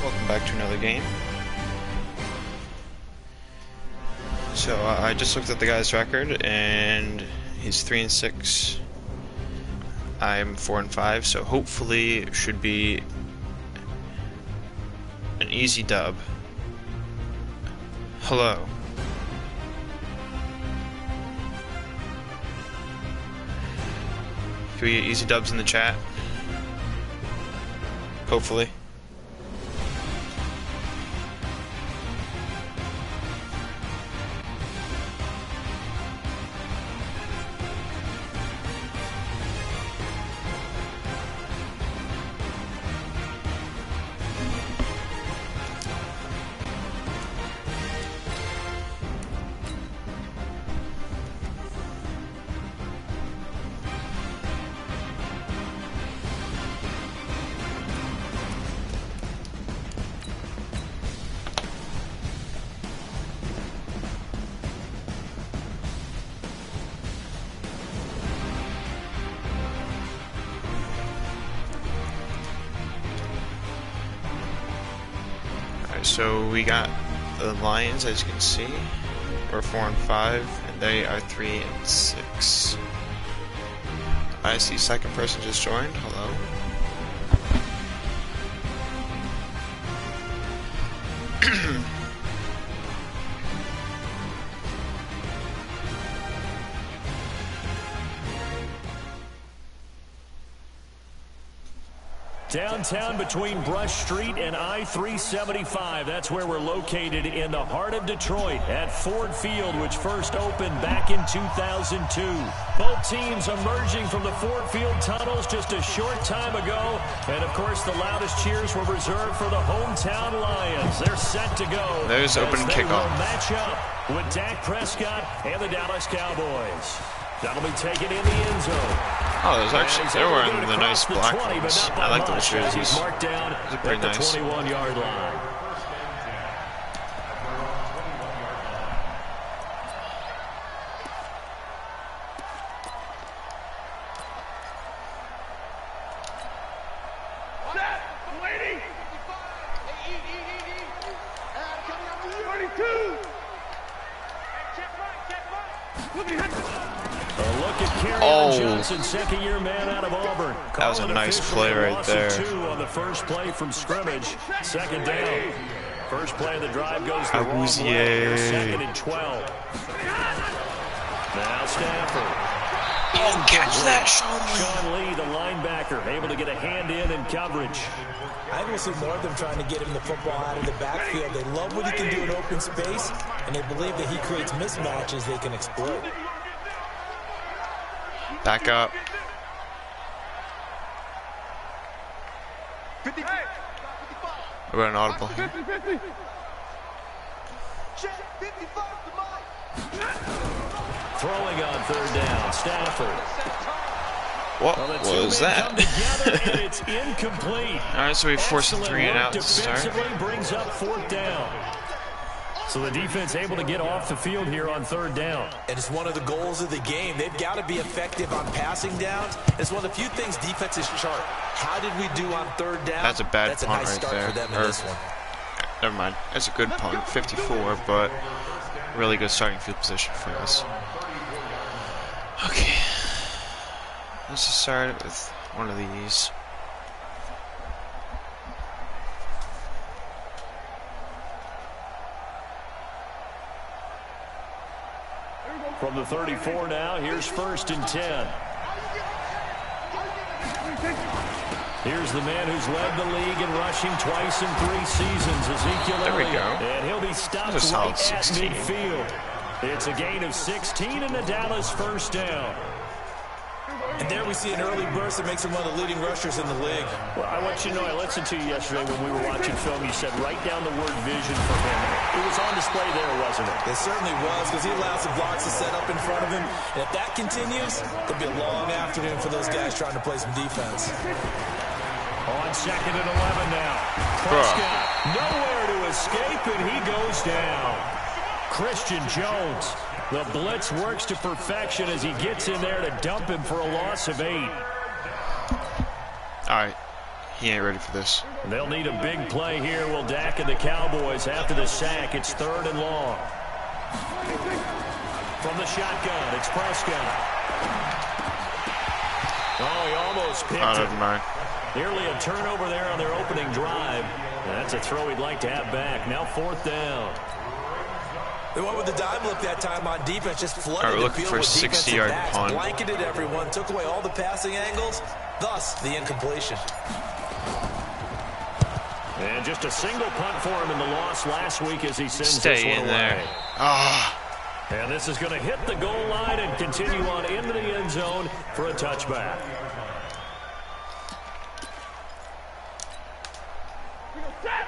Welcome back to another game. So I just looked at the guy's record, and he's 3-6. I'm 4-5. So hopefully it should be an easy dub. Hello. Can we get easy dubs in the chat? Hopefully. So we got the Lions, as you can see. We're 4-5, and they are 3-6. I see second person just joined. Hello. Downtown between Brush Street and I-375. That's where we're located in the heart of Detroit at Ford Field, which first opened back in 2002. Both teams emerging from the Ford Field tunnels just a short time ago. And, of course, the loudest cheers were reserved for the hometown Lions. They're set to go. There's opening kickoff. Match up with Dak Prescott and the Dallas Cowboys. That'll be taken in the end zone. Oh, there's actually, they're wearing the nice black ones. I like those jerseys. Those are pretty nice. 21-yard line. Second-year man out of Auburn. That was a nice play right there. 2 on the first play from scrimmage. Second down. First play of the drive goes the wrong way. Second and 12. Now Stafford. Oh, catch that, Kahnle, the linebacker, able to get a hand in coverage. I think we'll see more of them trying to get him the football out of the backfield. They love what he can do in open space, and they believe that he creates mismatches they can exploit. Back up. I got an audible here. Throwing on third down, Stafford. What was that? And it's incomplete. All right, so we forced a 3 and out to start. Defensively brings up fourth down. So the defense able to get off the field here on third down. And it's one of the goals of the game. They've got to be effective on passing downs. It's one of the few things defenses chart. How did we do on third down? That's a bad punt nice right start there. For them in this one. Never mind. That's a good punt, 54, but really good starting field position for us. Okay. Let's just start with one of these. From the 34 now, here's first and 10. Here's the man who's led the league in rushing twice in 3 seasons, Ezekiel There we Elliott. go. And he'll be stopped That's a solid right 16. at midfield. It's a gain of 16 and a Dallas first down. And there we see an early burst that makes him one of the leading rushers in the league. Well, I want you to know, I listened to you yesterday when we were watching film. You said write down the word vision for him. It was on display there, wasn't it? It certainly was, because he allows the blocks to set up in front of him. And if that continues, there'll be a long afternoon for those guys trying to play some defense. On second and 11 now. Prescott nowhere to escape, and he goes down. Christian Jones. The blitz works to perfection as he gets in there to dump him for a loss of 8. All right. He ain't ready for this. They'll need a big play here. Will Dak and the Cowboys after the sack. It's 3rd and long. From the shotgun, it's Prescott. Oh, he almost picked it. Never mind. Nearly a turnover there on their opening drive. That's a throw he'd like to have back. Now 4th down. They went with the dime look that time on defense, just flooded We're the looking field for a with 60-yard punt. blanketed everyone, took away all the passing angles, thus the incompletion. And just a single punt for him in the loss last week as he sends Stay this one in away. there. Ah. And this is going to hit the goal line and continue on into the end zone for a touchback.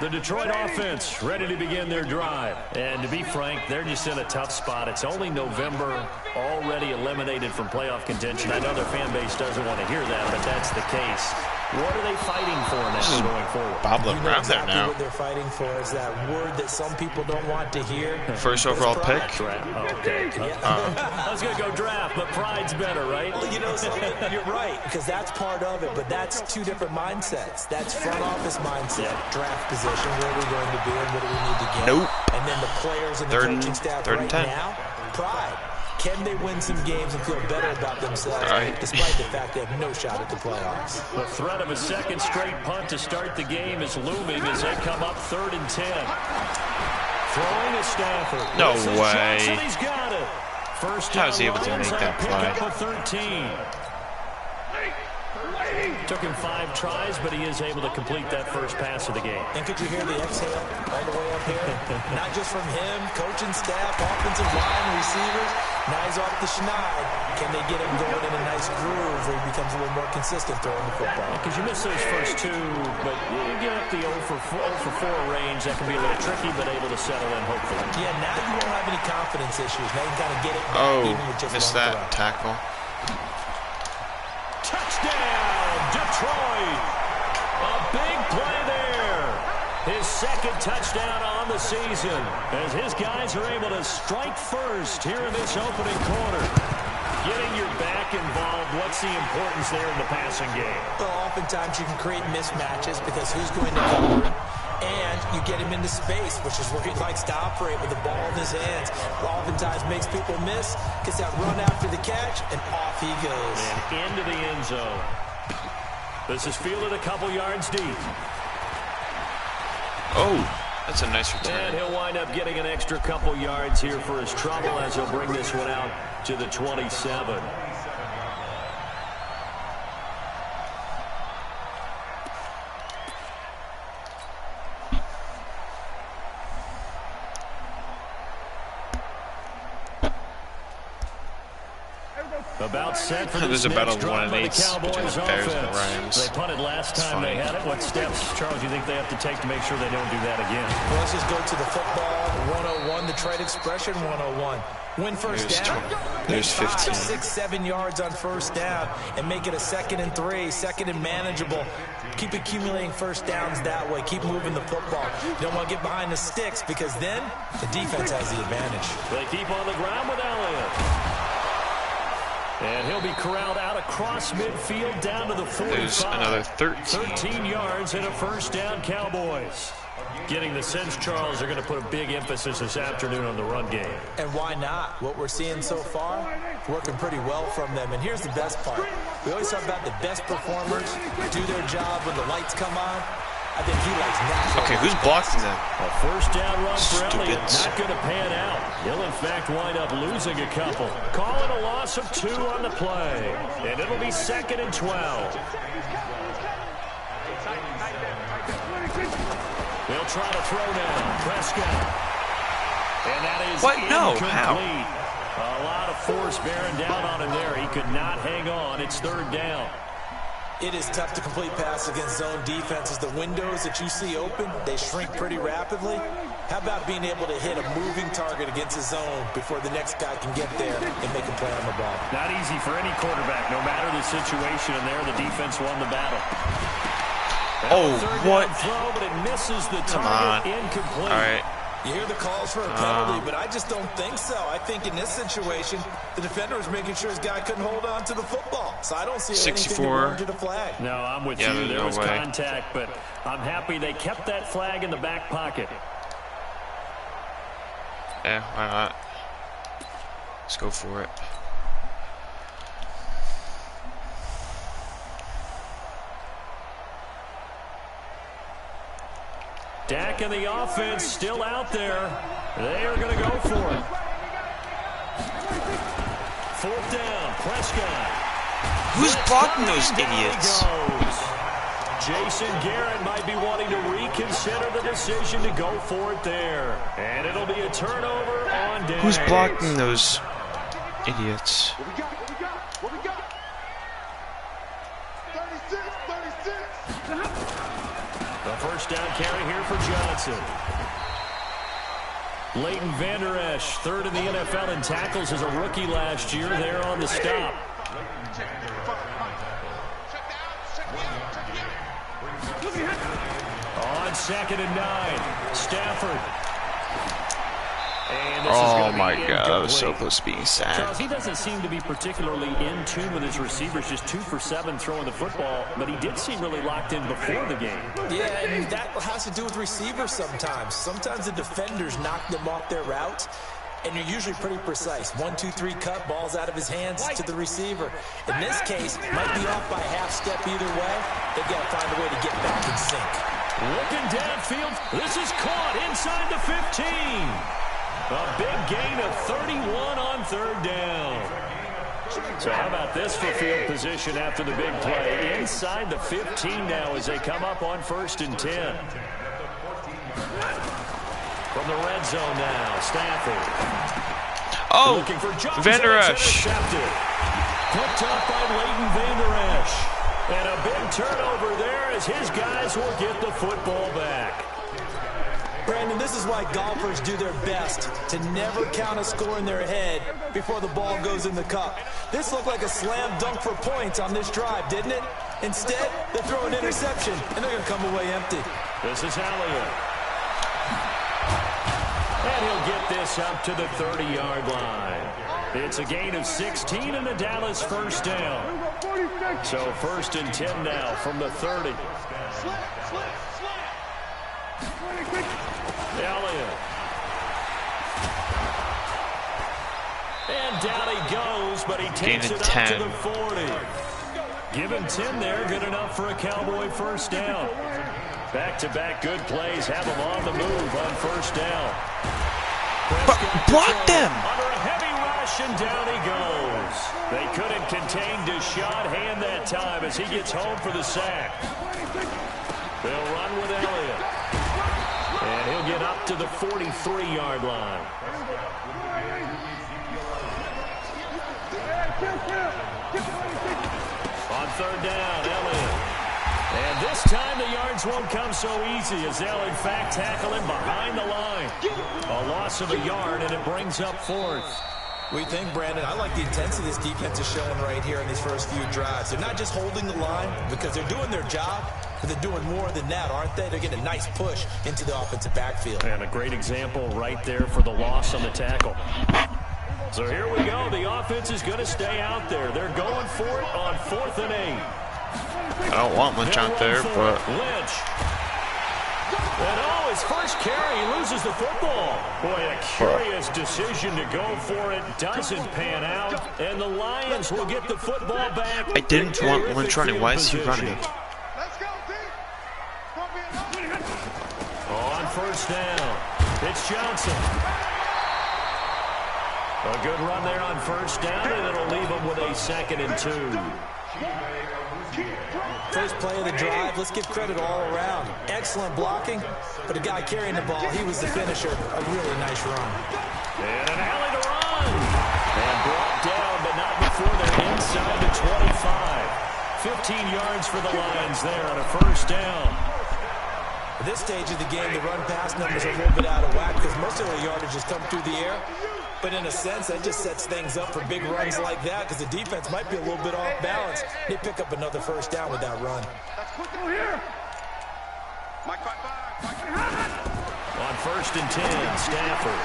The Detroit offense ready to begin their drive. And to be frank, they're just in a tough spot. It's only November, already eliminated from playoff contention. I know their fan base doesn't want to hear that, but that's the case. What are they fighting for now going forward? Bobbling around exactly there now. What they're fighting for is that word that some people don't want to hear. First overall pick. Okay. I was going to go draft, but pride's better, right? Well, you know something? You're right, because that's part of it, but that's two different mindsets. That's front office mindset, draft position, where are we going to be and what do we need to get? Nope. And then the players and the coaching staff right now, pride. Can they win some games and feel better about themselves despite the fact they have no shot at the playoffs? The threat of a second straight punt to start the game is looming as they come up 3rd and 10. Throwing to Stafford. No way. Johnson, he's got it. First down. How was he able to make that play? Pick up a 13. Took him 5 tries, but he is able to complete that first pass of the game. And could you hear the exhale all the way up here? Not just from him, coaching staff, offensive line, receivers. Now he's off the schneid. Can they get him going in a nice groove where he becomes a little more consistent throwing the football? Because you miss those first 2, but you get up the 0 for 4 range. That can be a little tricky, but able to settle in, hopefully. Yeah, now you won't have any confidence issues. Now you got to get it back even with just missed one that throw. tackle. Touchdown, Detroit. A big play there. His 2nd touchdown on the season as his guys are able to strike first here in this opening quarter. Getting your back involved, what's the importance there in the passing game? Well, oftentimes you can create mismatches because who's going to cover him? And you get him into space, which is where he likes to operate with the ball in his hands. Oftentimes makes people miss, gets that run after the catch, and off he goes. And into the end zone. This is fielded a couple yards deep. Oh, that's a nice return. And he'll wind up getting an extra couple yards here for his trouble as he'll bring this one out to the 27. About set for There's this about next a 1 drive and by the 8 between Cowboys the Bears and the offense. Rams. They punted last time they had it. What steps, Charles, you think they have to take to make sure they don't do that again? Well, let's just go to the football 101, the trade expression 101. Win first down. There's 15. 6, 7 yards on first down and make it a 2nd and 3, 2nd and manageable. Keep accumulating first downs that way. Keep moving the football. You don't want to get behind the sticks because then the defense has the advantage. They keep on the ground with Elliott. And he'll be corralled out across midfield down to the 45. There's another 13. 13 yards and a first down, Cowboys. Getting the sense, Charles, they're going to put a big emphasis this afternoon on the run game. And why not? What we're seeing so far, working pretty well from them. And here's the best part. We always talk about the best performers do their job when the lights come on. I think he likes natural. Okay, who's blocking them? A first down run for Elliott, Stupids. not going to pan out. He'll, in fact, wind up losing a couple. Calling a loss of 2 on the play. And it'll be 2nd and 12. They'll try to throw now. Prescott. And that is incomplete. How? A lot of force bearing down on him there. He could not hang on. It's 3rd down. It is tough to complete pass against zone defenses. The windows that you see open, they shrink pretty rapidly. How about being able to hit a moving target against a zone before the next guy can get there and make a play on the ball? Not easy for any quarterback, no matter the situation. And there, the defense won the battle. Oh, what? Throw, but it misses the Come on. target. Incomplete. All right. You hear the calls for a penalty, but I just don't think so. I think in this situation, the defender was making sure his guy couldn't hold on to the football. So I don't see anything to warrant a flag. No, I'm with you. There was contact, but I'm happy they kept that flag in the back pocket. Yeah, why not? Let's go for it. Dak and the offense still out there. They are going to go for it. 4th down, Prescott. Who's blocking those idiots? Jason Garrett might be wanting to reconsider the decision to go for it there. And it'll be a turnover on Dak. Who's blocking those idiots? What we got? 36. The first down carry here for Johnson. Leighton Vander Esch, 3rd in the NFL in tackles as a rookie last year, there on the stop. On 2nd and 9, Stafford. And this oh my God, I was so close to being sad. Charles, he doesn't seem to be particularly in tune with his receivers, just 2 for 7 throwing the football, but he did seem really locked in before the game. Yeah, and that has to do with receivers sometimes. Sometimes the defenders knock them off their route, and you're usually pretty precise. 1, 2, 3 cut, balls out of his hands to the receiver. In this case, might be off by a half step either way. They've got to find a way to get back in sync. Looking downfield, this is caught inside the 15. A big gain of 31 on 3rd down. So how about this for field position after the big play? Inside the 15 now as they come up on 1st and 10. From the red zone now, Stafford. Oh, looking for Johnson. Vander Esch. Picked up by Leighton Vander Esch. And a big turnover there as his guys will get the football back. Brandon, this is why golfers do their best to never count a score in their head before the ball goes in the cup. This looked like a slam dunk for points on this drive, didn't it? Instead, they throw an interception, and they're going to come away empty. This is Elliott. And he'll get this up to the 30-yard line. It's a gain of 16 and the Dallas first down. So 1st and 10 now from the 30. Elliott. And down he goes, but he takes it up to the 40. Give him 10 there, good enough for a Cowboy first down. Back-to-back good plays have him on the move on 1st down. Block them! Under a heavy rush, and down he goes. They couldn't contain Deshaun Hand that time as he gets home for the sack. They'll run with Elliott. And he'll get up to the 43-yard line. On 3rd down, Elliott. And this time the yards won't come so easy as they'll in fact tackle him behind the line. A loss of a yard, and it brings up 4th. We think, Brandon, I like the intensity this defense is showing right here in these first few drives. They're not just holding the line because they're doing their job, but they're doing more than that, aren't they? They're getting a nice push into the offensive backfield. And a great example right there for the loss on the tackle. So here we go. The offense is going to stay out there. They're going for it on 4th and 8. I don't want Lynch out there, but... Lynch. And oh, his first carry, he loses the football. Boy, a curious decision to go for it. Doesn't pan out. And the Lions will get the football back. I didn't want Lynch running. Why is he running? On 1st down, it's Johnson. A good run there on 1st down, and it'll leave him with a 2nd and 2. First play of the drive, let's give credit all around. Excellent blocking, but the guy carrying the ball, he was the finisher. A really nice run. And an alley to run. And brought down, but not before they're inside the 25. 15 yards for the Lions there on a 1st down. At this stage of the game, the run-pass numbers are a little bit out of whack because most of their yardage has come through the air. But in a sense, that just sets things up for big runs like that because the defense might be a little bit off balance. They pick up another 1st down with that run. On 1st and 10, Stafford.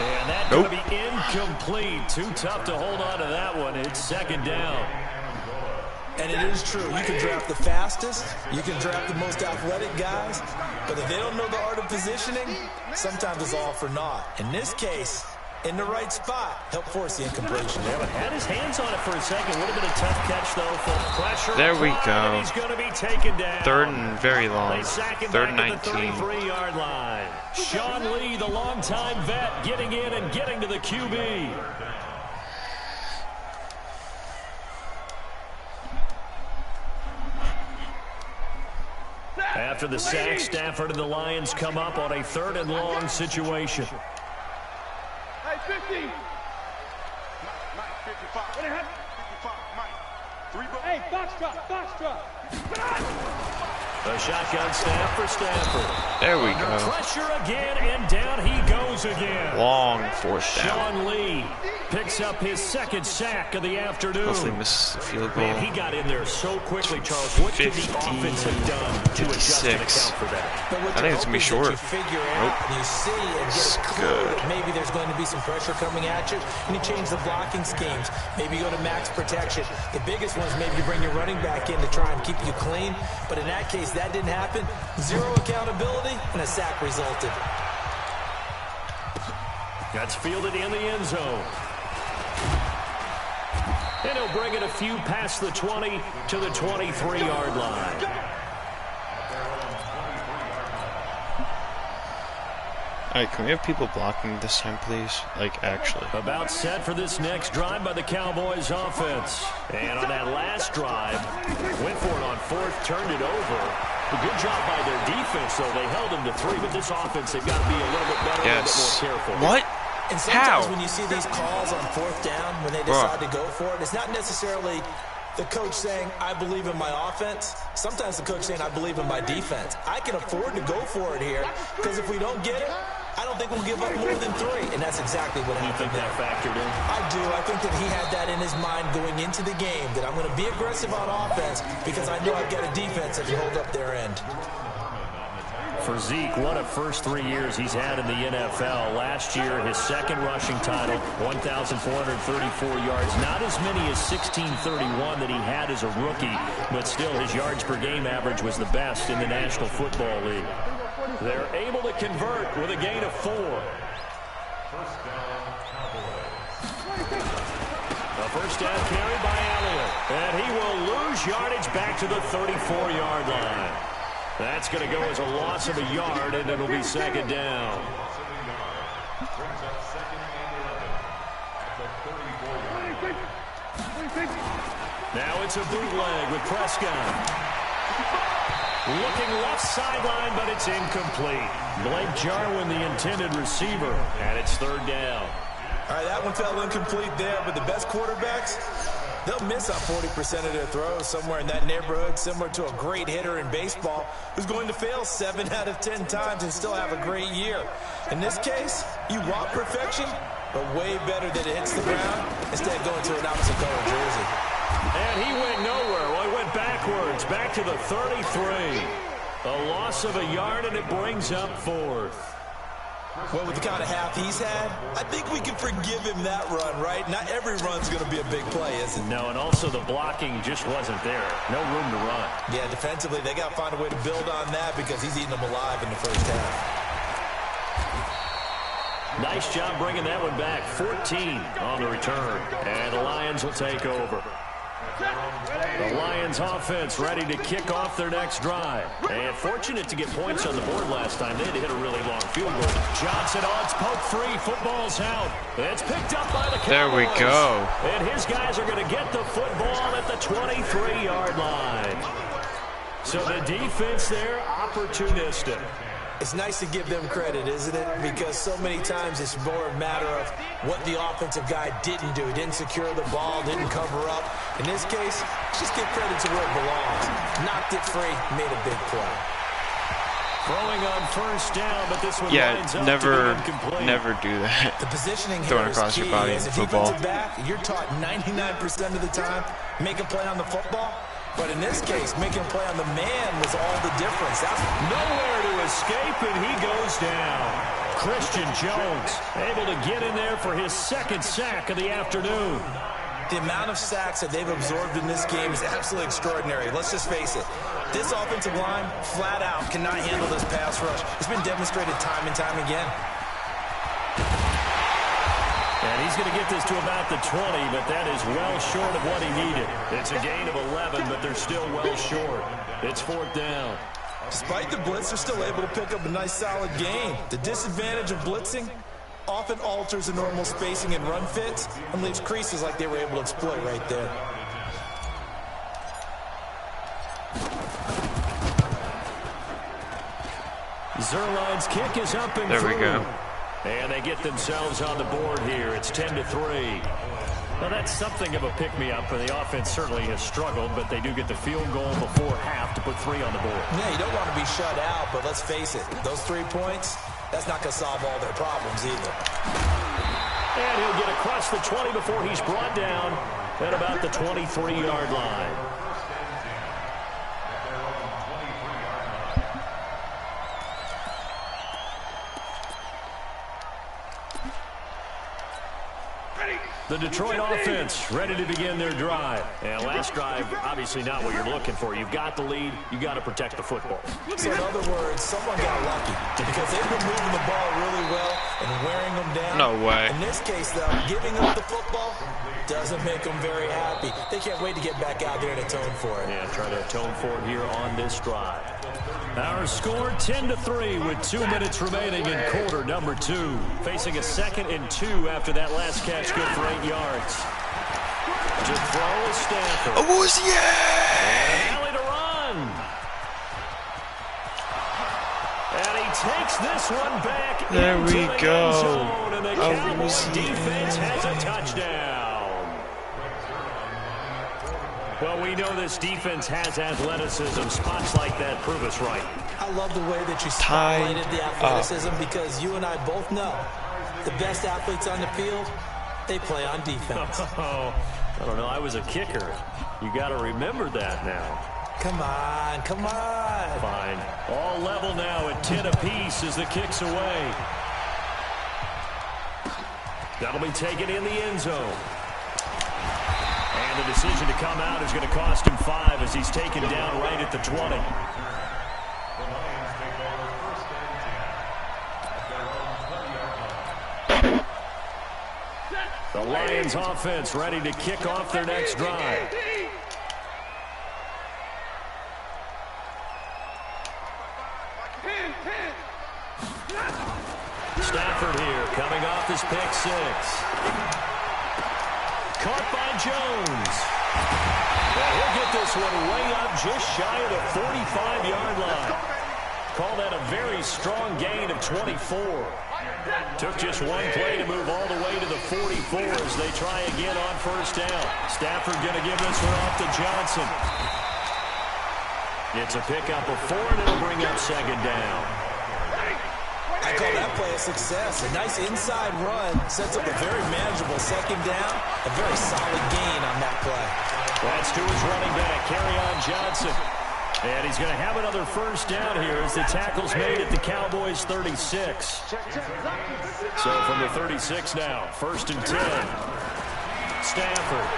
And that's going to be incomplete. Too tough to hold on to that one. It's 2nd down. And it is true. You can draft the fastest. You can draft the most athletic guys. But if they don't know the art of positioning, sometimes it's all for naught. In this case, in the right spot, help force the incompletion. Yeah, but had his hands on it for a second. Would have been a tough catch, though, for pressure. There we go. He's going to be taken down. 3rd and very long. 3rd and 19. 33-yard line. Sean Lee, the longtime vet, getting in and getting to the QB. After the sack, Stafford and the Lions come up on a 3rd and long situation. Hey, 50. Mike, 55. What happened? 55, Mike. 3 bucks. Hey, box drop. A shotgun snap for Stafford. There we Under go. pressure again, and down he goes again. Long 4th down. Sean Lee picks up his 2nd sack of the afternoon. Hopefully misses the field goal. Man, he got in there so quickly, Charles. What could the offense have done to adjust and account for that? I think it's going to be short. You figure out and you see and get a clue that maybe there's going to be some pressure coming at you, and you change the blocking schemes. Maybe you go to max protection. The biggest one is maybe you bring your running back in to try and keep you clean. But in that case, that didn't happen. 0 accountability, and a sack resulted. That's fielded in the end zone. And he'll bring it a few past the 20 to the 23-yard line. Alright, can we have people blocking this time, please? Like, actually. About set for this next drive by the Cowboys offense. And on that last drive, went for it on 4th, turned it over. A good job by their defense, though. They held them to 3, but this offense, they've got to be a little bit better, a little bit more careful. What? And sometimes when you see these calls on 4th down, when they decide to go for it, it's not necessarily the coach saying, I believe in my offense. Sometimes the coach saying, I believe in my defense. I can afford to go for it here, because if we don't get it, I don't think we'll give up more than 3. And that's exactly what happened there. You think that factored in? I do. I think that he had that in his mind going into the game, that I'm going to be aggressive on offense because I know I've got a defense that can hold up their end. For Zeke, what a first 3 years he's had in the NFL. Last year, his 2nd rushing title, 1,434 yards. Not as many as 1,631 that he had as a rookie, but still his yards per game average was the best in the National Football League. They're able to convert with a gain of 4. A 1st down carry by Elliott. And he will lose yardage back to the 34-yard line. That's going to go as a loss of a yard, and it'll be 2nd down. Now it's a bootleg with Prescott. Looking left sideline, but it's incomplete. Blake Jarwin, the intended receiver, and it's 3rd down. All right, that one fell incomplete there, but the best quarterbacks, they'll miss on 40% of their throws, somewhere in that neighborhood, similar to a great hitter in baseball who's going to fail 7 out of 10 times and still have a great year. In this case, you want perfection, but way better that it hits the ground instead of going to an opposite color jersey. And he went nowhere. Well, he went backwards, back to the 33. A loss of a yard, and it brings up 4th. Well, with the kind of half he's had, I think we can forgive him that run, right? Not every run's going to be a big play, is it? No, and also the blocking just wasn't there. No room to run. Yeah, defensively, they got to find a way to build on that because he's eating them alive in the 1st half. Nice job bringing that one back. 14 on the return. And the Lions will take over. The Lions offense ready to kick off their next drive. And fortunate to get points on the board last time. They had to hit a really long field goal. Johnson odds poke free. Football's out. It's picked up by the Cowboys. There we go. And his guys are going to get the football at the 23-yard line. So the defense there, opportunistic. It's nice to give them credit, isn't it? Because so many times it's more a matter of what the offensive guy didn't do. Didn't secure the ball, didn't cover up. In this case, just give credit to where it belongs. Knocked it free, made a big play. Throwing on 1st down, but this one lines up never do that. The positioning here Throwing is across key. your body As a in football. defensive back, you're taught 99% of the time, make a play on the football. But in this case, making a play on the man was all the difference. That's nowhere to escape, and he goes down. Christian Jones able to get in there for his second sack of the afternoon. The amount of sacks that they've absorbed in this game is absolutely extraordinary. Let's just face it. This offensive line, flat out, cannot handle this pass rush. It's been demonstrated time and time again. And he's going to get this to about the 20, but that is well short of what he needed. It's a gain of 11, but they're still well short. It's 4th down. Despite the blitz, they're still able to pick up a nice, solid gain. The disadvantage of blitzing often alters the normal spacing and run fits and leaves creases like they were able to exploit right there. Zerline's kick is up and there through. We go. And they get themselves on the board here. It's 10-3. Well, that's something of a pick-me-up, and the offense certainly has struggled, but they do get the field goal before half to put 3 on the board. Yeah, you don't want to be shut out, but let's face it, those 3 points, that's not going to solve all their problems either. And he'll get across the 20 before he's brought down at about the 23-yard line. The Detroit offense ready to begin their drive. And last drive, obviously not what you're looking for. You've got the lead. You've got to protect the football. So in other words, someone got lucky because they've been moving the ball really well and wearing them down. No way. In this case, though, giving up the football doesn't make them very happy. They can't wait to get back out there and atone for it. Yeah, try to atone for it here on this drive. Our score 10-3 with 2 minutes remaining in quarter number 2. Facing a 2nd and 2 after that last catch, good for 8 yards. To throw is Stanford. Oh, was yeah! Alley to run. And he takes this one back there into we the go. end zone, and the Cowboys defense has a touchdown. Well, we know this defense has athleticism. Spots like that prove us right. I love the way that you spotlighted the athleticism because you and I both know the best athletes on the field, they play on defense. Oh, I don't know. I was a kicker. You got to remember that now. Come on, come on. Fine. All level now at 10 apiece as the kick's away. That'll be taken in the end zone. And the decision to come out is going to cost him 5 as he's taken down right at the 20. The Lions offense ready to kick off their next drive. Stafford here coming off his pick 6. Caught by Jones. Well, he'll get this one way up just shy of the 45-yard line. Call that a very strong gain of 24. Took just one play to move all the way to the 44 as they try again on first down. Stafford going to give this one off to Johnson. It's a pickup of 4, and it'll bring up 2nd down. I call that play a success. A nice inside run sets up a very manageable 2nd down. A very solid gain on that play. That's to his running back, Kerryon Johnson. And he's going to have another first down here as the tackle's made at the Cowboys 36. So from the 36 now, 1st and 10. Stafford.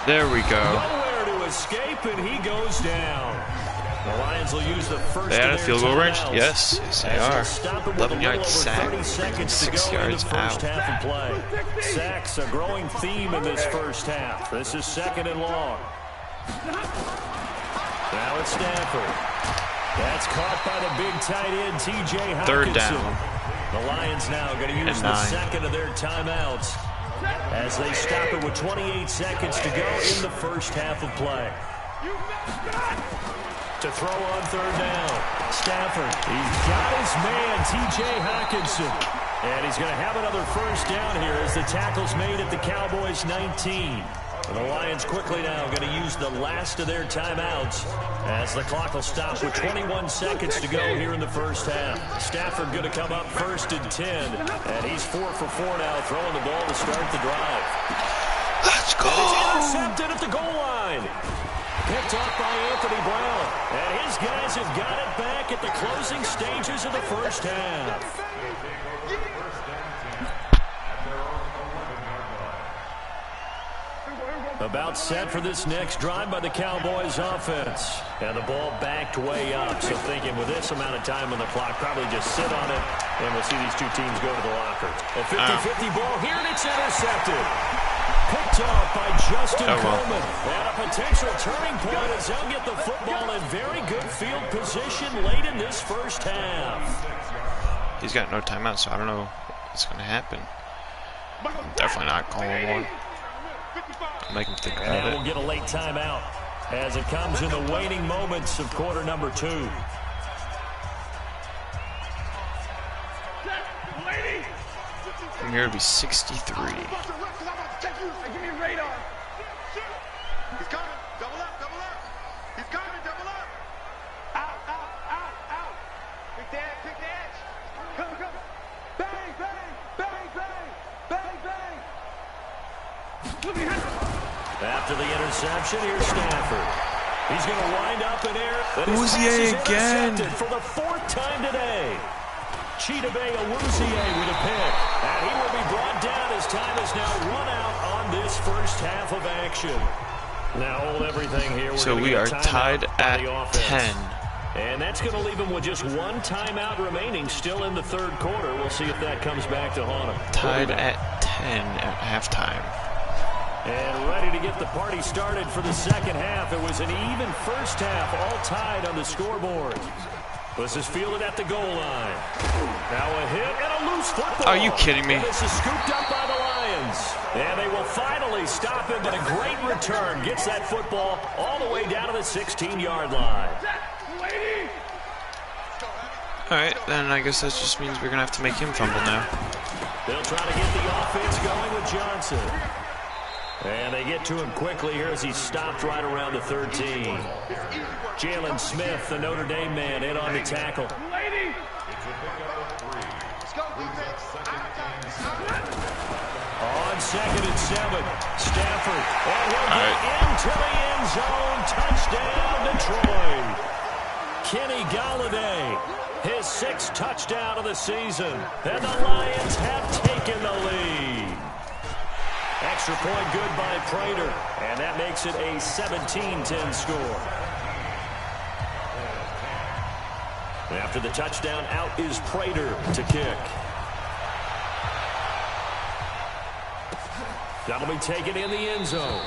There we go. Nowhere to escape, and he goes down. The Lions will use the first. They had a of their field goal range? timeouts. Yes, they are. 11 sack, 6 yards out. Half of play. Sacks a growing theme in this first half. This is 2nd and long. Now it's Stanford. That's caught by the big tight end, T.J. Hawkinson. 3rd down. The Lions now going to use the 2nd of their timeouts as they stop it with 28 seconds to go in the first half of play. To throw on 3rd down. Stafford. He's got his man, T.J. Hawkinson. And he's going to have another first down here as the tackle's made at the Cowboys 19. And the Lions quickly now going to use the last of their timeouts as the clock will stop with 21 seconds to go here in the first half. Stafford going to come up 1st and 10. And he's 4 for 4 now, throwing the ball to start the drive. Let's go. And he's intercepted at the goal line. picked off by Anthony Brown. And his guys have got it back at the closing stages of the first half. About set for this next drive by the Cowboys offense. And the ball backed way up. So thinking with this amount of time on the clock, probably just sit on it. And we'll see these two teams go to the locker. A 50-50 ball here, and it's intercepted. Picked off by Justin Coleman. And a potential turning point as they'll get the football in very good field position late in this first half. He's got no timeout, so I don't know what's going to happen. I'm definitely not calling one. Make him think about and we'll get a late timeout as it comes in the waning moments of quarter number 2. From here to be 63. Give me radar. He's coming. Double up, double up. He's coming, double up. Out, out, out, out. Pick the edge, pick the edge. Come, come. Bang, bang, bang, bang, bang, bang. Look behind. After the interception, here's Stafford. He's going to wind up in air. Awuzie again. For the 4th time today. Chidobe Awuzie with a pick. And he will be brought down as time is now run out on this first half of action. Now hold everything here. So we are tied at 10. And that's going to leave him with just one timeout remaining still in the third quarter. We'll see if that comes back to haunt him. Tied at 10 at halftime. And ready to get the party started for the second half. It was an even first half, all tied on the scoreboard. This is fielded at the goal line. Now a hit and a loose football. Are you kidding me? And this is scooped up by the Lions. And they will finally stop him, but a great return. Gets that football all the way down to the 16-yard line. Alright, then I guess that just means we're going to have to make him fumble now. They'll try to get the offense going with Johnson. And they get to him quickly here as he stopped right around the 13. Jalen Smith, the Notre Dame man, in on the tackle. On 2nd and 7, Stafford. And he'll get into the end zone. Touchdown, Detroit. Kenny Galladay, his 6th touchdown of the season. And the Lions have taken the lead. Extra point good by Prater. And that makes it a 17-10 score. After the touchdown, out is Prater to kick. That'll be taken in the end zone.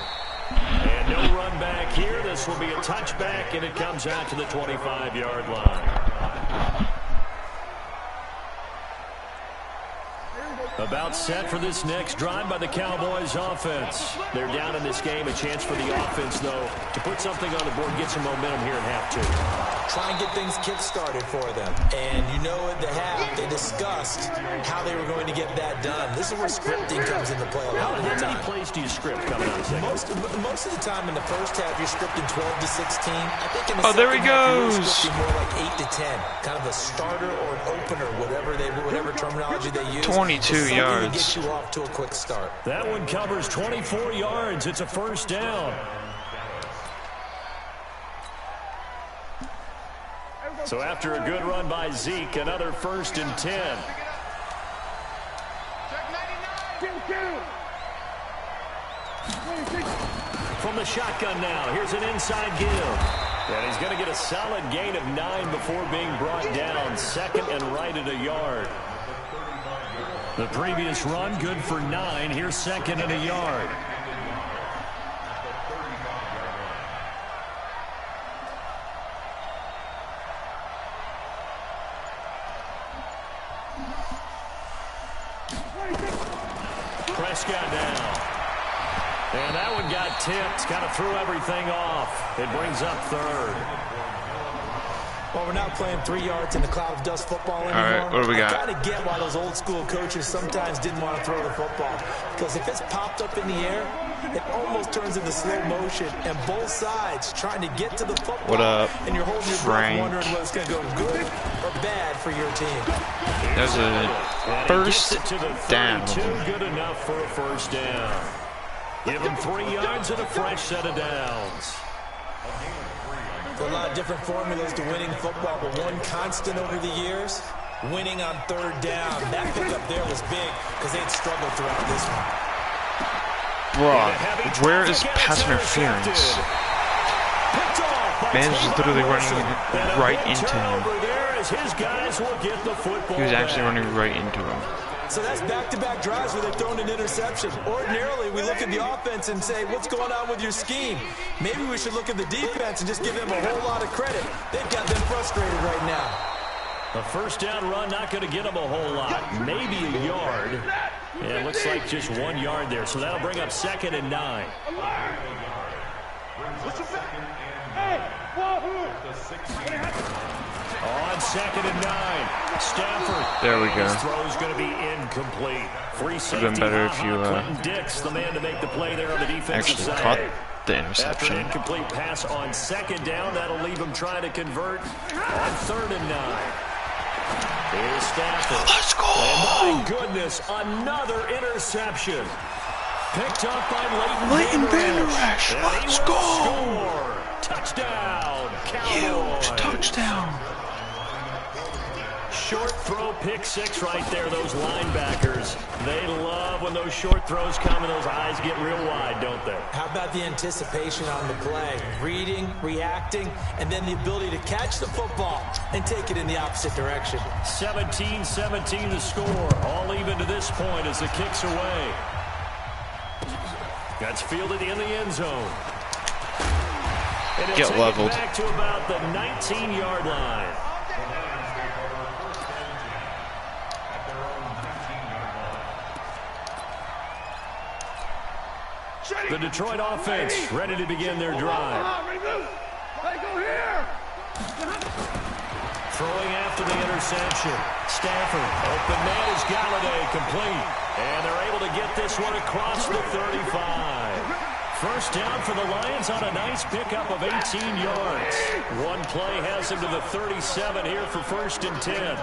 And no run back here. This will be a touchback, and it comes out to the 25-yard line. About set for this next drive by the Cowboys offense. They're down in this game. A chance for the offense, though, to put something on the board, get some momentum here in half 2. Try and get things kick-started for them. And you know at the half, they discussed how they were going to get that done. This is where scripting comes into play a lot of the time. How many plays do you script coming out of the second? Most of the time in the first half, you're scripting 12 to 16. I think in the there he second half, goes. you're scripting more like 8 to 10. Kind of a starter or an opener, whatever terminology they use. 22 yards. To get you off to a quick start. That one covers 24 yards. It's a first down. So after a good run by Zeke, another 1st and 10. From the shotgun now, here's an inside give. And he's going to get a solid gain of 9 before being brought down. 2nd and right at a yard. The previous run, good for 9. Here's 2nd and a yard. Prescott down. And that one got tipped. Kind of threw everything off. It brings up 3rd. Well, we're not playing 3 yards in the cloud of dust football anymore. All right, what do we got? I kind of get why those old school coaches sometimes didn't want to throw the football. Because if it's popped up in the air, it almost turns into slow motion. And both sides trying to get to the football. What up, and you're holding your breath wondering whether it's going to go good or bad for your team. There's a first down. Good enough for a first down. Give him 3 yards and a fresh set of downs. There are a lot of different formulas to winning football, but one constant over the years, winning on third down. That pickup there was big because they had struggled throughout this one. Bruh, where is pass interference? Man is literally running right into him. He was actually running right into him. So that's back-to-back drives where they've thrown an interception. Ordinarily, we look at the offense and say, what's going on with your scheme? Maybe we should look at the defense and just give them a whole lot of credit. They've got them frustrated right now. A first down run, not going to get them a whole lot. Maybe a yard. Yeah, it looks like just 1 yard there. So that'll bring up 2nd and 9. On 2nd and 9, Stafford. There we go. His throw's going to be incomplete. Free safety. Would have been better if you Clinton Dix, the man to make the play there on the defensive actually side. caught the After interception. an incomplete pass on 2nd down, that'll leave him trying to convert on 3rd and 9. Here's Stafford. Let's go! And my goodness, another interception. Picked up by Leighton Vander Vander Esch. Let's go! Score. Touchdown, Cowboys. Huge touchdown. Short throw, pick 6 right there. Those linebackers, they love when those short throws come and those eyes get real wide, don't they? How about the anticipation on the play? Reading, reacting, and then the ability to catch the football and take it in the opposite direction. 17-17 the score. All even to this point as the kick's away. That's fielded in the end zone. And he'll Get take leveled. it back to about the 19-yard line. The Detroit offense ready to begin their drive. Throwing after the interception. Stafford, open man is Galladay, complete. And they're able to get this one across the 35. First down for the Lions on a nice pickup of 18 yards. One play has him to the 37 here for 1st and 10.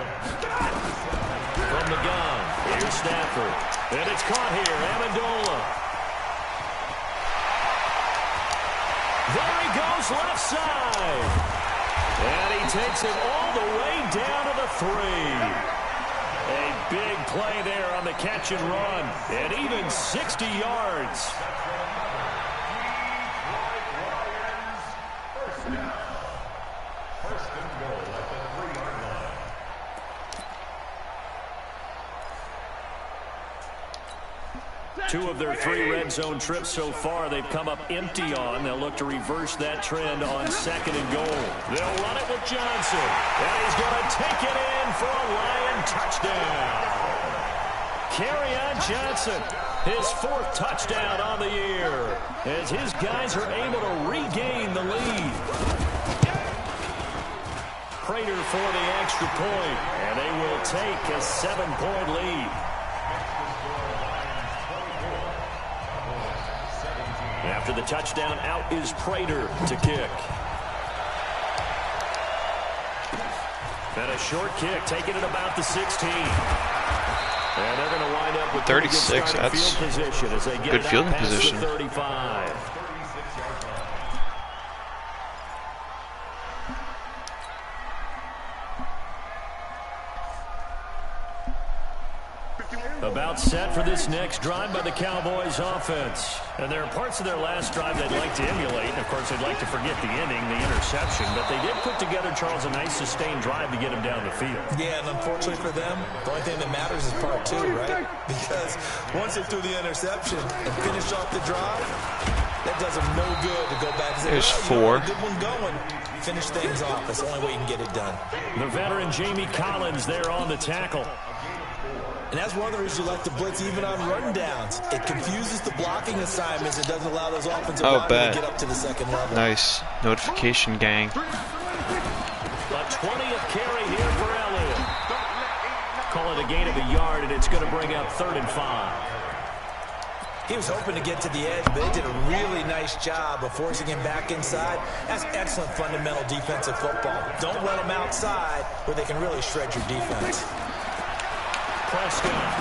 From the gun, here's Stafford. And it's caught here, Amendola. There he goes, left side. And he takes it all the way down to the 3. A big play there on the catch and run. And even 60 yards. Two of their 3 red zone trips so far they've come up empty on. They'll look to reverse that trend on 2nd and goal. They'll run it with Johnson. And he's going to take it in for a Lion touchdown. Kerryon Johnson, his 4th touchdown on the year, as his guys are able to regain the lead. Prater for the extra point, and they will take a 7-point lead. After the touchdown, out is Prater to kick. And a short kick, taking it about the 16. And they're going to wind up with 36. That's field position as they get good it out fielding past position. the 35. About set for this next drive by the Cowboys offense. And there are parts of their last drive they'd like to emulate. And, of course, they'd like to forget the inning, the interception. But they did put together, Charles, a nice sustained drive to get him down the field. Yeah, and unfortunately for them, the only thing that matters is part 2, right? Because once they threw the interception and finished off the drive, that does them no good to go back and say, There's well, 4. good one going. Finish things off. That's the only way you can get it done. The veteran Jamie Collins there on the tackle. And that's one of the reasons you like to blitz even on run downs. It confuses the blocking assignments. It doesn't allow those offensive linemen to get up to the 2nd level. Nice. Notification gang. A 20th carry here for Elliott. Call it a gain of a yard, and it's going to bring up 3rd and 5. He was hoping to get to the edge, but they did a really nice job of forcing him back inside. That's excellent fundamental defensive football. Don't let them outside where they can really shred your defense. Prescott.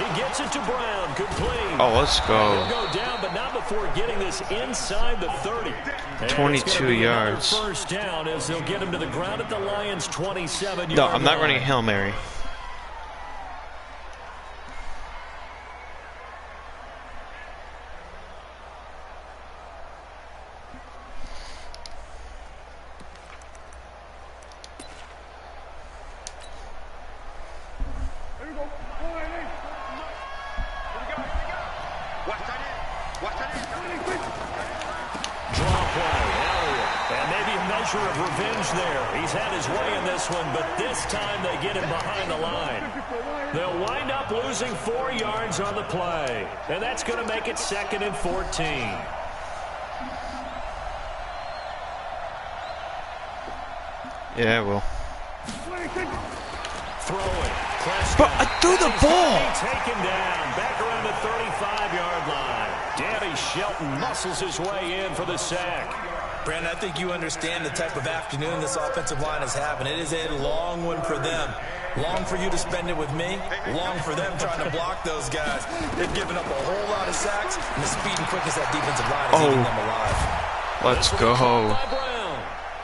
He gets it to Brown. Complete. Oh, let's go. He'll go down, but not before getting this inside the 30. And 22 yards. First down as they'll get him to the ground at the Lions' 27-yard No, I'm not line. running a Hail Mary. Of revenge there. He's had his way in this one, but this time they get him behind the line. They'll wind up losing 4 yards on the play, and that's going to make it 2nd and 14. Yeah, well. Throwing. But I threw the ball. Taken down. Back around the 35-yard line. Danny Shelton muscles his way in for the sack. Brandon, I think you understand the type of afternoon this offensive line is having. It is a long one for them. Long for you to spend it with me. Long for them trying to block those guys. They've given up a whole lot of sacks, and the speed and quickness that defensive line is eating them alive. Let's go.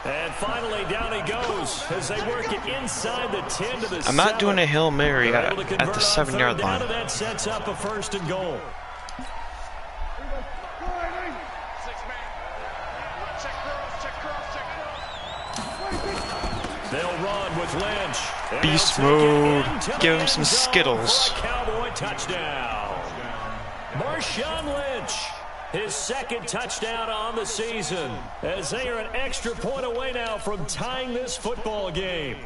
And finally, down he goes as they work it inside the 10 to the 7. I'm not doing a Hail Mary at the 7-yard line. That sets up a 1st and goal. They'll run with Lynch. Beast mode. Give him some Skittles. Cowboy touchdown. Marshawn Lynch, his 2nd touchdown on the season, as they are an extra point away now from tying this football game.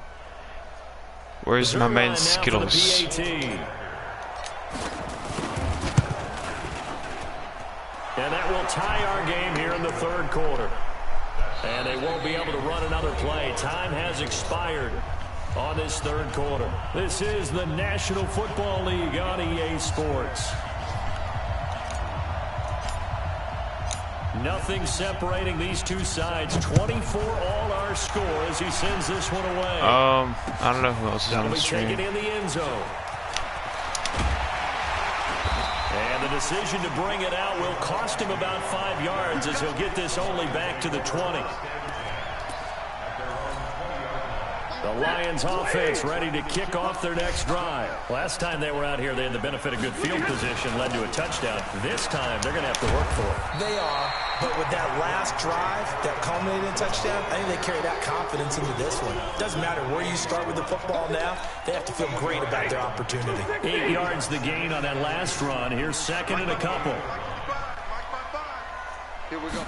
Where's my man Skittles? And that will tie our game here in the 3rd quarter. And they won't be able to run another play. Time has expired on this 3rd quarter. This is the National Football League on EA Sports. Nothing separating these two sides. 24 all our score as he sends this one away. I don't know who else is on the stream. Taken in the end zone. And the decision to bring it out will cost him about 5 yards as he'll get this only back to the 20. The Lions offense ready to kick off their next drive. Last time they were out here, they had the benefit of good field position, led to a touchdown. This time, they're going to have to work for it. They are, but with that last drive that culminated in a touchdown, I think they carry that confidence into this one. Doesn't matter where you start with the football now, they have to feel great about their opportunity. 8 yards the gain on that last run. Here's 2nd and a couple. Here we go.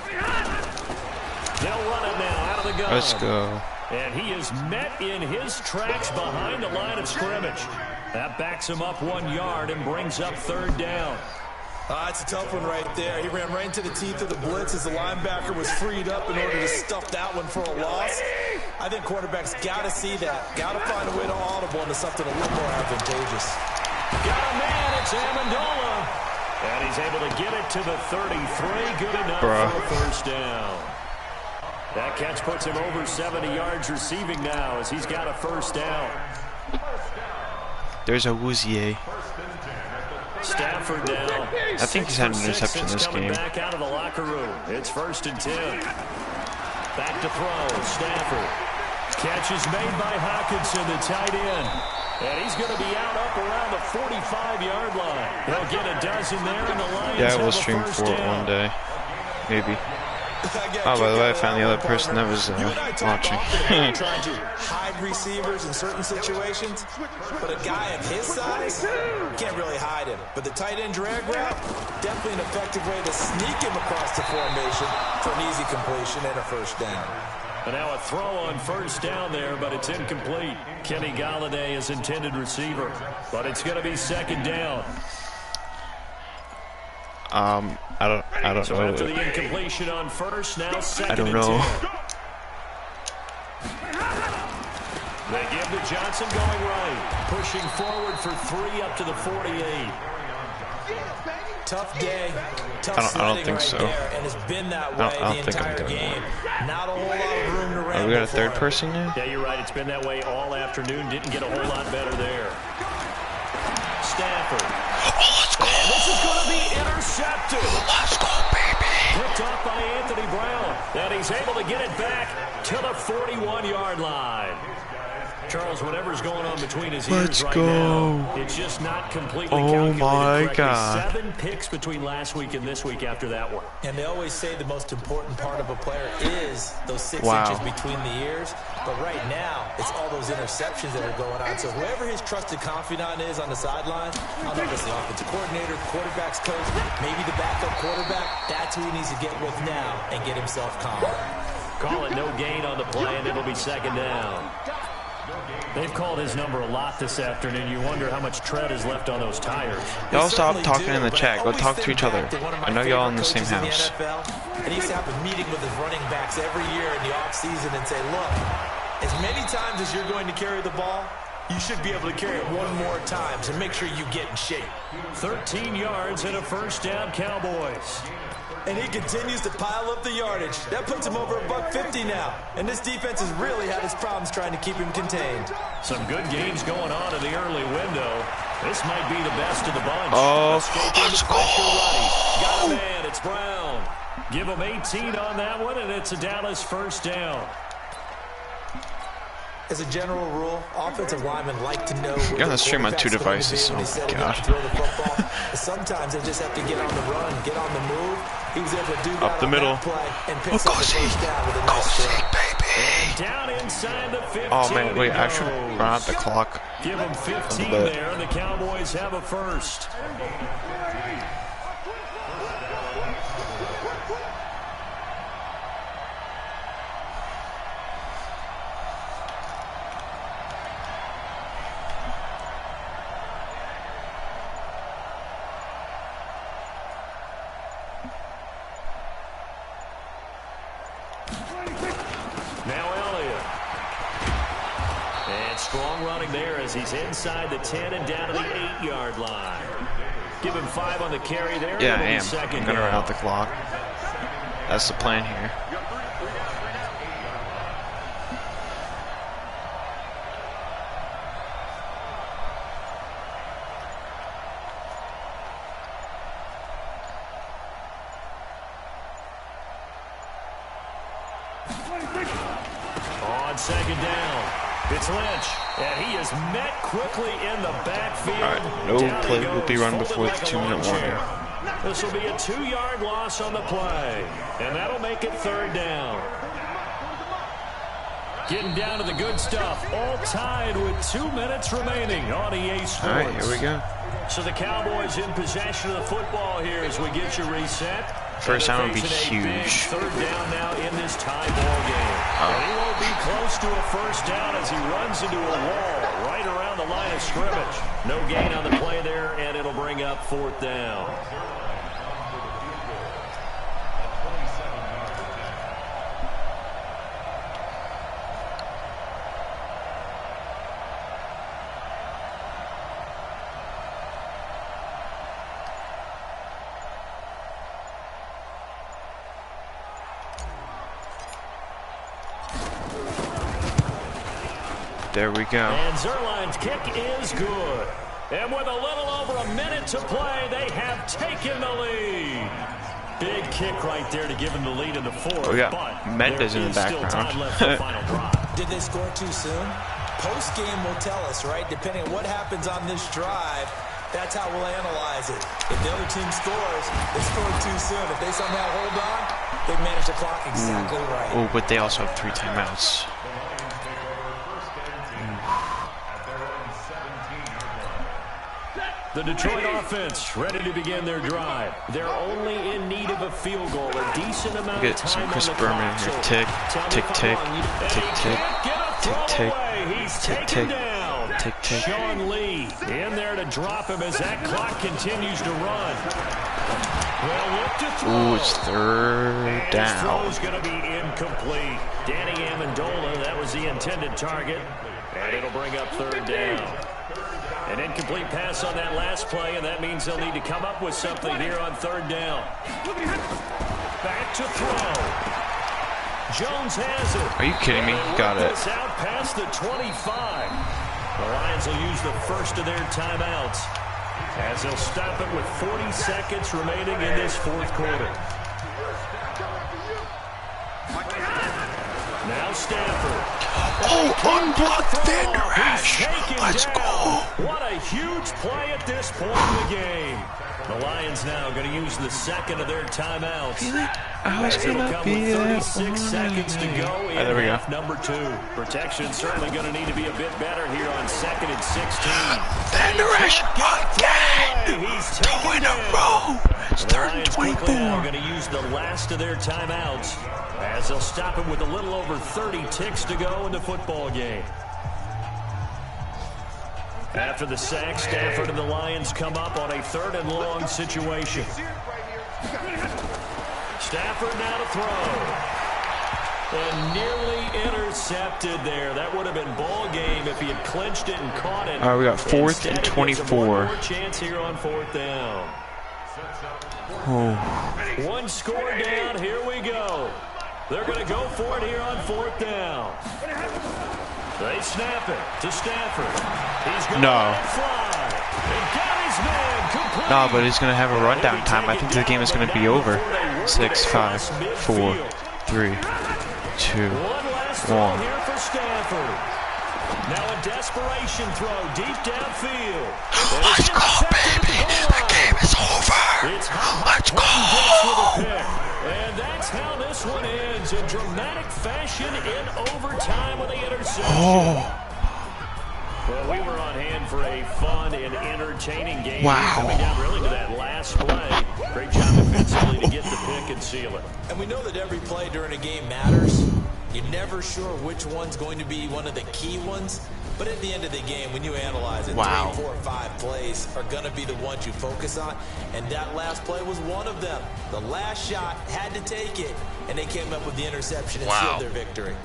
They'll run it now out of the gun. Let's go. And he is met in his tracks behind the line of scrimmage. That backs him up 1 yard and brings up 3rd down. It's a tough one right there. He ran right into the teeth of the blitz as the linebacker was freed up in order to stuff that one for a loss. I think quarterbacks got to see that. Got to find a way to audible into something a little more advantageous. Got a man. It's Amendola. And he's able to get it to the 33. Good enough for a 1st down. That catch puts him over 70 yards receiving now as he's got a 1st down. There's a Woozier. Stafford down. I think he's had an interception this game. Back out of the locker room. It's 1st and 10. Back to throw. Stafford. Catch is made by Hawkinson, the tight end. And he's going to be out up around the 45-yard line. He'll get a dozen there, and the Lions Yeah, we'll stream for it one day. Maybe. Oh, by the way, I found the other person that was watching. Trying to hide receivers in certain situations, but a guy of his size can't really hide him. But the tight end drag route, definitely an effective way to sneak him across the formation for an easy completion and a 1st down. And now a throw on 1st down there, but it's incomplete. Kenny Golladay is intended receiver, but it's going to be 2nd down. I don't so know. After the incompletion on 1st, now 2nd I don't and know. 10. They give to Johnson going right, pushing forward for 3 up to the 48. Tough day, tough I don't think right so. there, and it's been that way the entire game. Not a whole lot of room to ramble. We got a 3rd person now? Yeah, you're right. It's been that way all afternoon. Didn't get a whole lot better there. Stafford. Oh, let's go. And this is going to be intercepted. Let's go, baby. Picked off by Anthony Brown. And he's able to get it back to the 41-yard line. Charles, whatever's going on between his ears right now, it's just not completely calculated correctly. God. 7 picks between last week and this week after that one. And they always say the most important part of a player is those 6 Wow. inches between the ears. But right now, it's all those interceptions that are going on. So whoever his trusted confidant is on the sideline, I don't know if it's the offensive coordinator, quarterback's coach, maybe the backup quarterback, that's who he needs to get with now and get himself calm. Call it no gain on the play, and it'll be second down. They've called his number a lot this afternoon. You wonder how much tread is left on those tires. Y'all stop talking in the chat. Go talk to each other. I know y'all in the same house. And he used to have a meeting with his running backs every year in the offseason and say, look, as many times as you're going to carry the ball, you should be able to carry it one more time to make sure you get in shape. 13 yards and a first down, Cowboys. And he continues to pile up the yardage. That puts him over $150 now. And this defense has really had its problems trying to keep him contained. Some good games going on in the early window. This might be the best of the bunch. Oh, Escaping let's the go. pressure running. Got a man. It's Brown. Give him 18 on that one, and it's a Dallas first down. As a general rule, offensive linemen like to know where You're on the stream on 2 quarterback's devices. going to be when Oh, he's setting up God. to throw the football. Sometimes they just have to get on the run, get on the move. He was able to do that Up the on middle. that play and picks Go up the see. first down with a Go nice see, throw. baby. Down inside the 15. Oh, man. Wait, I should goes. run out the clock. Give them 15 bit. there. The Cowboys have a first. Now Elliott. And strong running there as he's inside the 10 and down to the 8-yard line. Give him 5 on the carry there. Yeah, I It'll be am. second I'm going to run down. out the clock. That's the plan here. On second down, it's Lynch, and he is met quickly in the backfield. All right, no Down he play will be goes, run folded before the like a 2-minute lawn warning. chair. This will be a 2-yard loss on the play, and that'll make it third down. Getting down to the good stuff, all tied with 2 minutes remaining on EA Sports. All right, here we go. So the Cowboys in possession of the football here as we get you reset. First And down would be facing a big huge. third down now in this tie ball game. And he won't be close to a first down as he runs into a wall right around the line of scrimmage. No gain on the play there, and it'll bring up fourth down. There we go. And Zerline's kick is good. And with a little over a minute to play, they have taken the lead. Big kick right there to give them the lead in the fourth. We got but Mendes in the there is still time left for the background. final drive. Did they score too soon? Post-game will tell us, right? Depending on what happens on this drive, that's how we'll analyze it. If the other team scores, they scored too soon. If they somehow hold on, they manage the clock exactly right. Oh, but they also have 3 timeouts. The Detroit offense ready to begin their drive. They're only in need of a field goal, a decent amount Get of some time Chris on the Berman clock. here. So Tick, tell me tick, if I'm tick, wrong. tick, And he tick, can't get a tick, throw tick, away. He's tick, taken tick, down. tick, tick. Sean Lee in there to drop him as that clock continues to run. Well, look to throw. Ooh, it's third And his down. throw's going to be incomplete. Danny Amendola, that was the intended target. And it'll bring up third down. An incomplete pass on that last play, and that means they'll need to come up with something here on third down. Back to throw. Jones has it. Are you kidding me? And Got let it. this out past the 25. The Lions will use the first of their timeouts. As they'll stop it with 40 seconds remaining in this fourth quarter. Now Stafford. Oh, unblocked Van Der Esch. Let's go. What a huge play at this point in the game. The Lions now going to use the second of their timeouts. I was going to be there. 36 seconds to go in there we go. half number 2. Protection certainly going to need to be a bit better here on 2nd and 16. Van Der Esch again. He's 2 in a row. It's 3rd and 24. They're going to use the last of their timeouts as they'll stop it with a little over 30 ticks to go in the football game. After the sack, Stafford and the Lions come up on a 3rd and long situation. Stafford now to throw. And nearly intercepted there. That would have been ball game if he had clinched it and caught it. All right, we got 4th and 24. One more chance here on 4th down. Oh. One score down. Here we go. They're going to go for it here on 4th down. They snap it to Stafford. He's going to fly. And got his man complete. No, but he's going to have a rundown time. I think the game is going to be over. 6, 5, 4, 3, 2, 1. One last throw here for Stafford. Now a desperation throw deep downfield. Let's go, baby. The game is over. Let's go. And that's how this one ends in dramatic fashion in overtime with the interception. Oh. Well, we were on hand for a fun and entertaining game. Wow. Coming down really to that last play. Great job defensively to get the pick and seal it. And we know that every play during a game matters. You're never sure which one's going to be one of the key ones. But at the end of the game, when you analyze it, 3, 4, 5 plays are going to be the ones you focus on. And that last play was one of them. The last shot had to take it. And they came up with the interception and sealed their victory.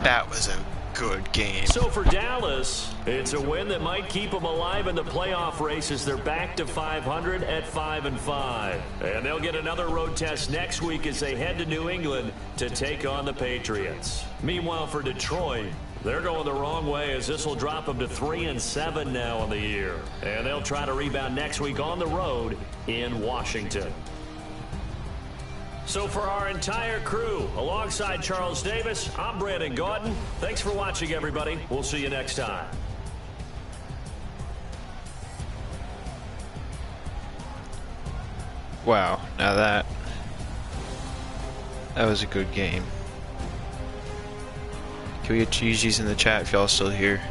That was a good game. So for Dallas, it's a win that might keep them alive in the playoff race as they're back to 500 at 5-5. And they'll get another road test next week as they head to New England to take on the Patriots. Meanwhile, for Detroit, they're going the wrong way as this will drop them to 3-7 now on the year. And they'll try to rebound next week on the road in Washington. So for our entire crew, alongside Charles Davis, I'm Brandon Gauton. Thanks for watching, everybody. We'll see you next time. Wow, now that was a good game. Can we get GG's in the chat if y'all still here?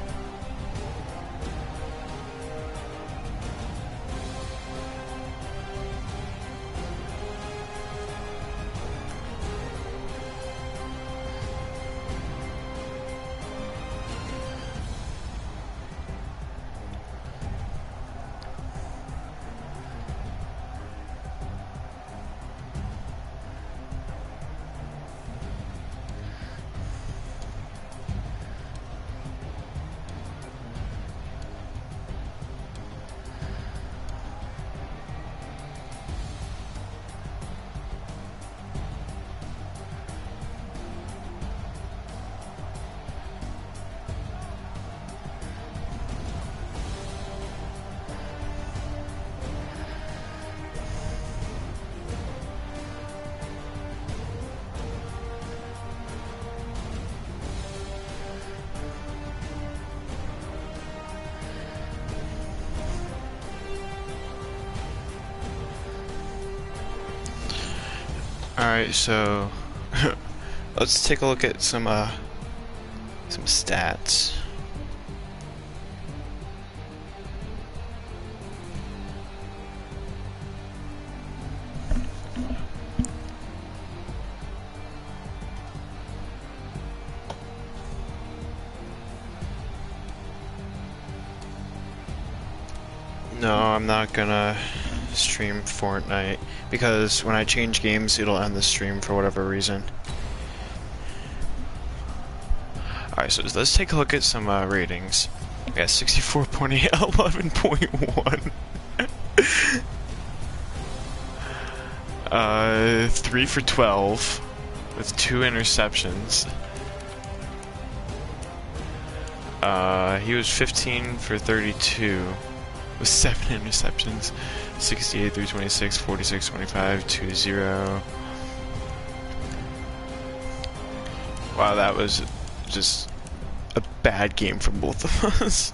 Alright, so let's take a look at some stats. No, I'm not gonna stream Fortnite because when I change games it'll end the stream for whatever reason. Alright, so let's take a look at some ratings. We got 64.8, 11.1. 3 for 12 with 2 interceptions. He was 15 for 32 with 7 interceptions, 68 through 26, 46, 25, 2-0. Wow, that was just a bad game for both of us.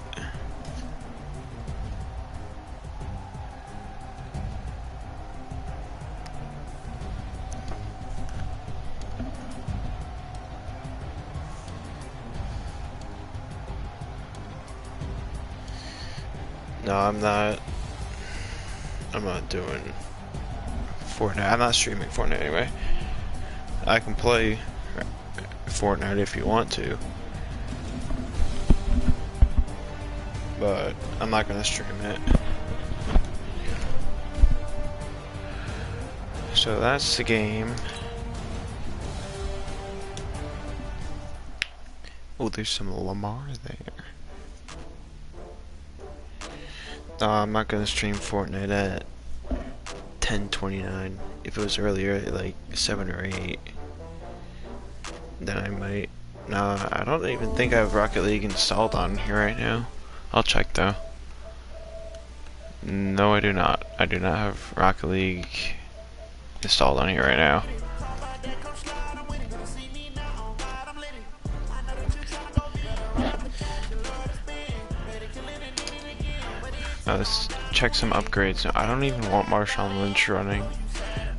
No, I'm not doing Fortnite. I'm not streaming Fortnite anyway. I can play Fortnite if you want to, but I'm not gonna stream it. So that's the game. Oh, there's some Lamar there. No, I'm not gonna stream Fortnite at 10:29. If it was earlier, at like 7 or 8, then I might. No, I don't even think I have Rocket League installed on here right now. I'll check though. No, I do not. I do not have Rocket League installed on here right now. Let's check some upgrades. No, I don't even want Marshawn Lynch running.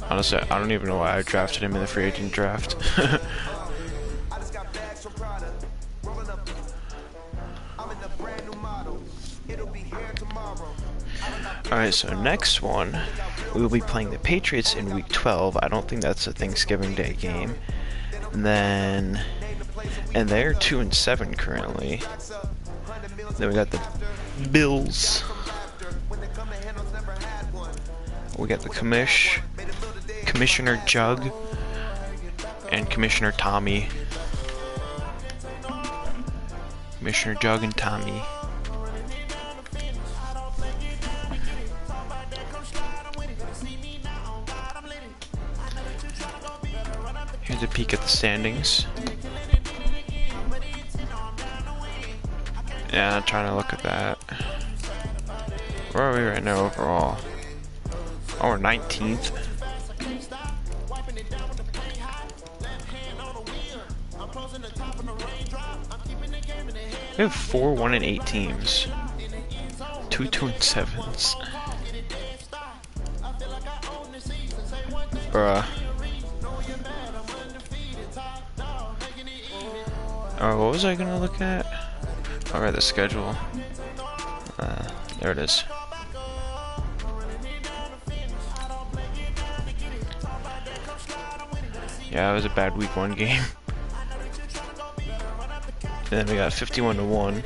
Honestly, I don't even know why I drafted him in the free agent draft. Alright, so next one, we will be playing the Patriots in Week 12. I don't think that's a Thanksgiving Day game. And then, and they're 2-7 currently. Then we got the Bills. We got the Commissioner Jug and Commissioner Tommy. Commissioner Jug and Tommy. Here's a peek at the standings. Yeah, I'm trying to look at that. Where are we right now overall? Oh, we're 19th. We have 4 1-8 teams. 2 2-7s. Bruh. Oh, what was I gonna look at? Alright, the schedule. There it is. Yeah, it was a bad week 1 game. And then we got 51-1.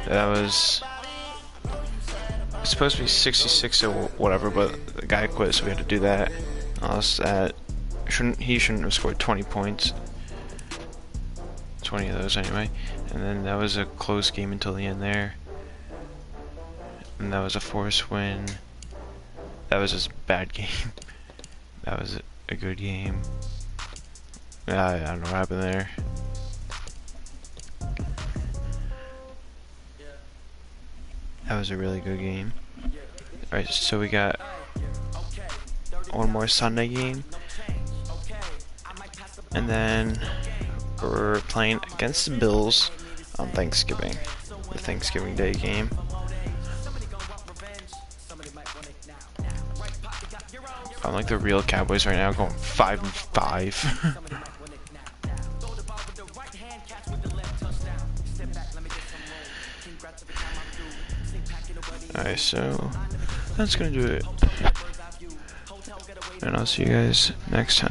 That was supposed to be 66 or whatever, but the guy quit, so we had to do that. He shouldn't have scored 20 points. 20 of those anyway. And then that was a close game until the end there. And that was a forced win. That was just a bad game. That was a good game. I don't know what happened there. That was a really good game. Alright, so we got one more Sunday game. And then we're playing against the Bills on Thanksgiving. The Thanksgiving Day game. I'm like the real Cowboys right now, going 5-5. Alright, so that's gonna do it. And I'll see you guys next time.